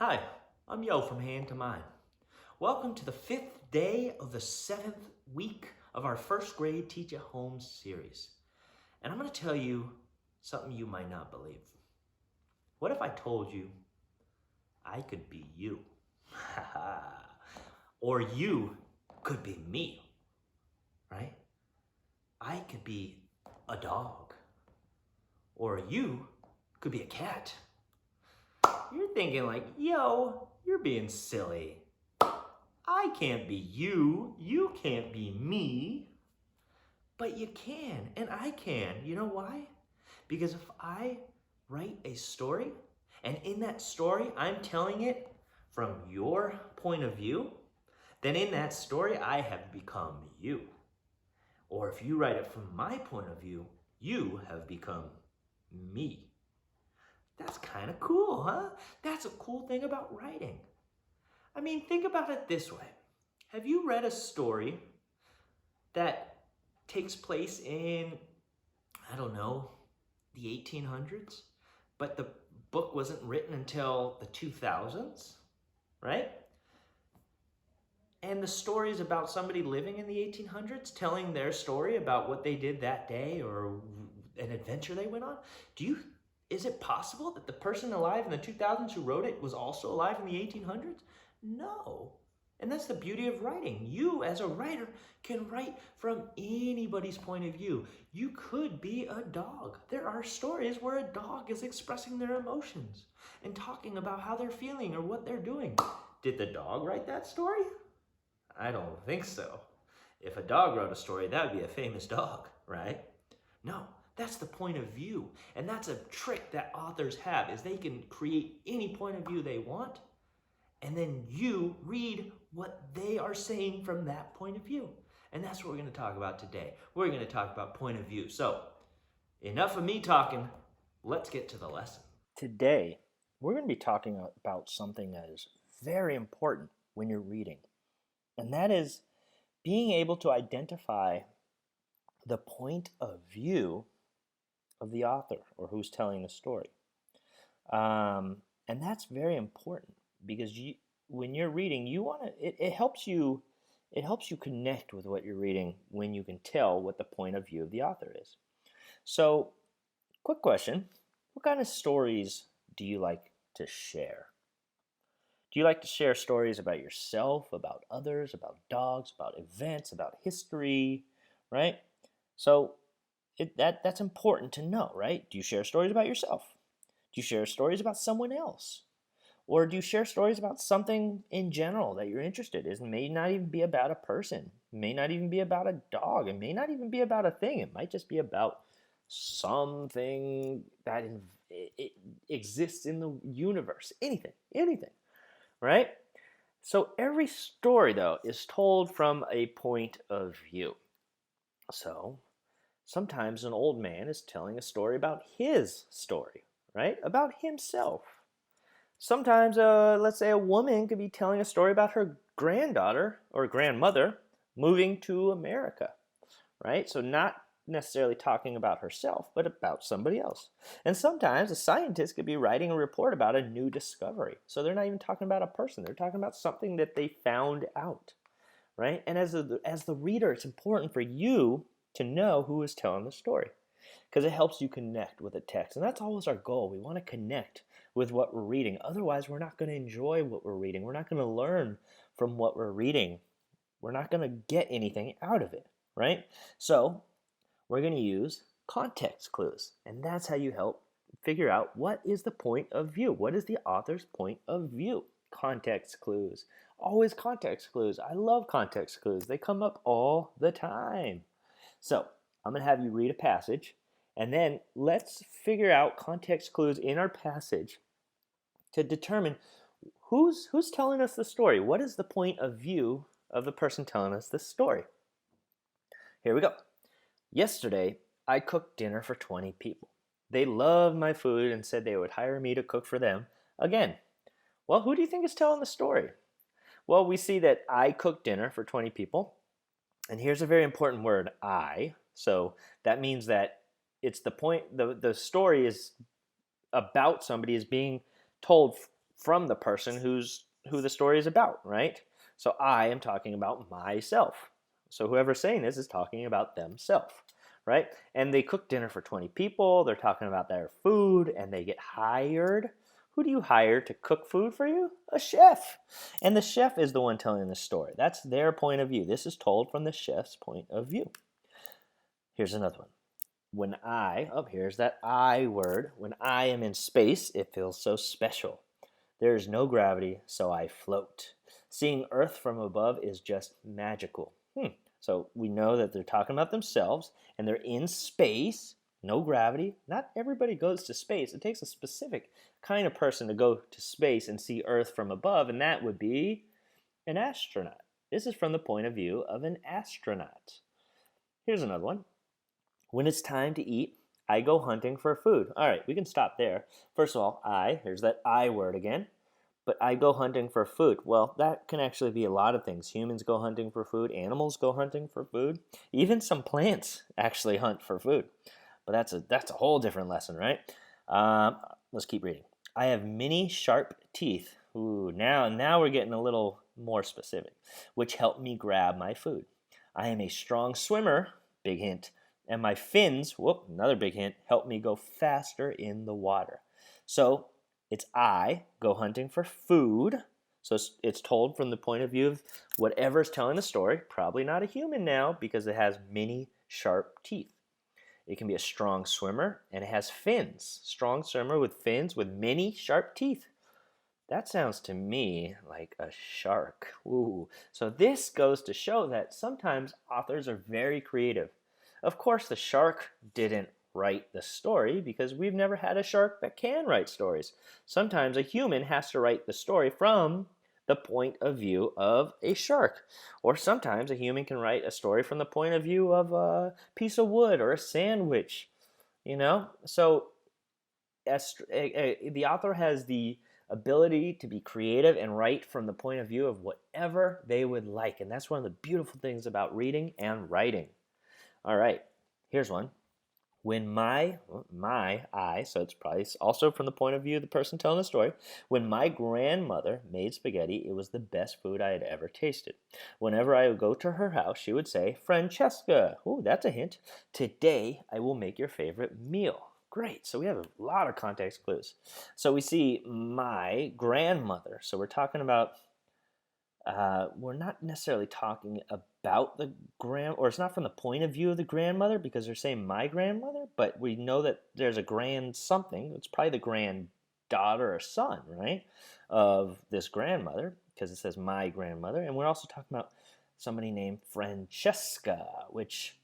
Hi, I'm Yo from Hand to Mind. Welcome to the 5th day of the 7th week of our first grade Teach at Home series. And I'm going to tell you something you might not believe. What if I told you I could be you? Or you could be me, right? I could be a dog. Or you could be a cat. You're thinking like, yo, you're being silly. I can't be you. You can't be me. But you can, and I can. You know why? Because if I write a story, and in that story I'm telling it from your point of view, then in that story I have become you. Or if you write it from my point of view, you have become me. That's kind of cool, huh? That's a cool thing about writing. I mean, think about it this way. Have you read a story that takes place in, I don't know, the 1800s, but the book wasn't written until the 2000s, right? And the story is about somebody living in the 1800s telling their story about what they did that day or an adventure they went on. Is it possible that the person alive in the 2000s who wrote it was also alive in the 1800s? No. And that's the beauty of writing. You, as a writer, can write from anybody's point of view. You could be a dog. There are stories where a dog is expressing their emotions and talking about how they're feeling or what they're doing. Did the dog write that story? I don't think so. If a dog wrote a story, that would be a famous dog, right? No, that's the point of view. And that's a trick that authors have, is they can create any point of view they want, and then you read what they are saying from that point of view. And that's what we're going to talk about today. We're going to talk about point of view. So, enough of me talking. Let's get to the lesson. Today, we're going to be talking about something that is very important when you're reading, and that is being able to identify the point of view of the author or who's telling the story. And that's very important because when you're reading, it helps you connect with what you're reading when you can tell what the point of view of the author is. So, quick question. What kind of stories do you like to share? Do you like to share stories about yourself, about others, about dogs, about events, about history, right? So that's important to know, right? Do you share stories about yourself? Do you share stories about someone else? Or do you share stories about something in general that you're interested in? It may not even be about a person. It may not even be about a dog. It may not even be about a thing. It might just be about something that it exists in the universe. Anything, right? So every story, though, is told from a point of view. So sometimes an old man is telling a story about his story, right? About himself. Sometimes, let's say a woman could be telling a story about her granddaughter or grandmother moving to America, right? So not necessarily talking about herself, but about somebody else. And sometimes a scientist could be writing a report about a new discovery. So they're not even talking about a person, they're talking about something that they found out, right? And as the reader, it's important for you to know who is telling the story because it helps you connect with the text. And that's always our goal. We want to connect with what we're reading. Otherwise, we're not going to enjoy what we're reading. We're not going to learn from what we're reading. We're not going to get anything out of it, right? So we're going to use context clues. And that's how you help figure out what is the point of view. What is the author's point of view? Context clues. Always context clues. I love context clues. They come up all the time. So I'm going to have you read a passage, and then let's figure out context clues in our passage to determine who's telling us the story. What is the point of view of the person telling us this story? Here we go. Yesterday, I cooked dinner for 20 people. They loved my food and said they would hire me to cook for them again. Well, who do you think is telling the story? Well, we see that I cooked dinner for 20 people. And here's a very important word, I. So that means that it's the point, the story is about somebody is being told from the person who the story is about, right? So I am talking about myself. So whoever's saying this is talking about themselves, right? And they cook dinner for 20 people. They're talking about their food and they get hired. Who do you hire to cook food for you? A chef. And the chef is the one telling the story. That's their point of view. This is told from the chef's point of view. Here's another one. Here's that I word. When I am in space, it feels so special. There is no gravity, so I float. Seeing Earth from above is just magical. So we know that they're talking about themselves, and they're in space, no gravity. Not everybody goes to space. It takes a specific kind of person to go to space and see Earth from above, and that would be an astronaut. This is from the point of view of an astronaut. Here's another one. When it's time to eat, I go hunting for food. All right, we can stop there. First of all, here's that I word again. But I go hunting for food. Well, that can actually be a lot of things. Humans go hunting for food. Animals go hunting for food. Even some plants actually hunt for food. But that's a whole different lesson, right? Let's keep reading. I have many sharp teeth. Ooh, now we're getting a little more specific, which help me grab my food. I am a strong swimmer, big hint, and my fins, another big hint, help me go faster in the water. So it's I go hunting for food. So it's told from the point of view of whatever's telling the story, probably not a human now because it has many sharp teeth. It can be a strong swimmer and it has fins. Strong swimmer with fins with many sharp teeth. That sounds to me like a shark. Ooh. So this goes to show that sometimes authors are very creative. Of course, the shark didn't write the story because we've never had a shark that can write stories. Sometimes a human has to write the story from the point of view of a shark. Or sometimes a human can write a story from the point of view of a piece of wood or a sandwich. So the author has the ability to be creative and write from the point of view of whatever they would like. And that's one of the beautiful things about reading and writing. All right, here's one. When so it's probably also from the point of view of the person telling the story. When my grandmother made spaghetti, it was the best food I had ever tasted. Whenever I would go to her house, she would say, Francesca, oh, that's a hint. Today, I will make your favorite meal. Great, so we have a lot of context clues. So we see my grandmother. So we're talking about we're not necessarily talking about the or it's not from the point of view of the grandmother because they're saying my grandmother, but we know that there's a grand something. It's probably the granddaughter or son, right, of this grandmother because it says my grandmother. And we're also talking about somebody named Francesca, which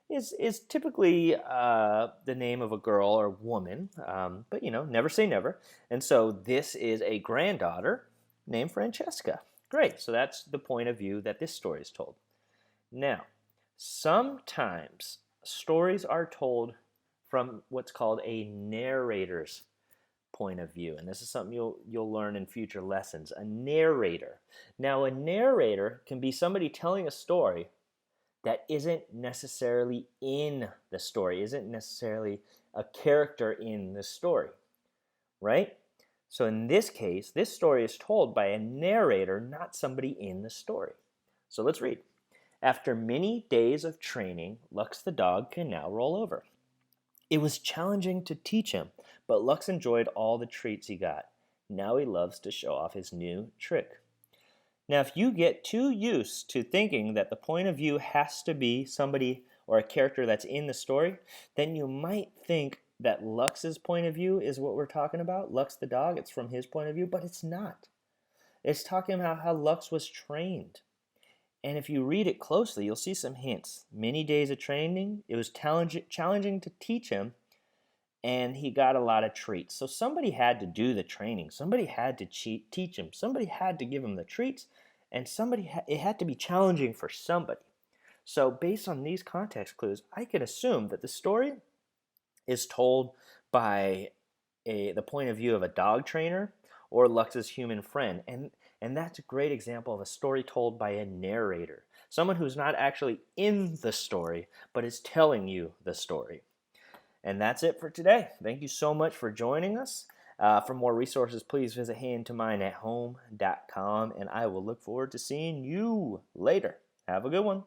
is typically the name of a girl or woman, but never say never. And so this is a granddaughter named Francesca. Great, so that's the point of view that this story is told. Now, sometimes stories are told from what's called a narrator's point of view, and this is something you'll learn in future lessons. A narrator. Now, a narrator can be somebody telling a story that isn't necessarily in the story, isn't necessarily a character in the story, right? So in this case, this story is told by a narrator, not somebody in the story. So let's read. After many days of training, Lux the dog can now roll over. It was challenging to teach him, but Lux enjoyed all the treats he got. Now he loves to show off his new trick. Now, if you get too used to thinking that the point of view has to be somebody or a character that's in the story, then you might think that Lux's point of view is what we're talking about. Lux the dog, it's from his point of view, but it's not. It's talking about how Lux was trained. And if you read it closely, you'll see some hints. Many days of training, it was challenging to teach him, and he got a lot of treats. So somebody had to do the training. Somebody had to teach him. Somebody had to give him the treats, and it had to be challenging for somebody. So based on these context clues, I could assume that the story is told by the point of view of a dog trainer or Lux's human friend. And that's a great example of a story told by a narrator. Someone who's not actually in the story, but is telling you the story. And that's it for today. Thank you so much for joining us. For more resources, please visit heyintomineathome.com, and I will look forward to seeing you later. Have a good one.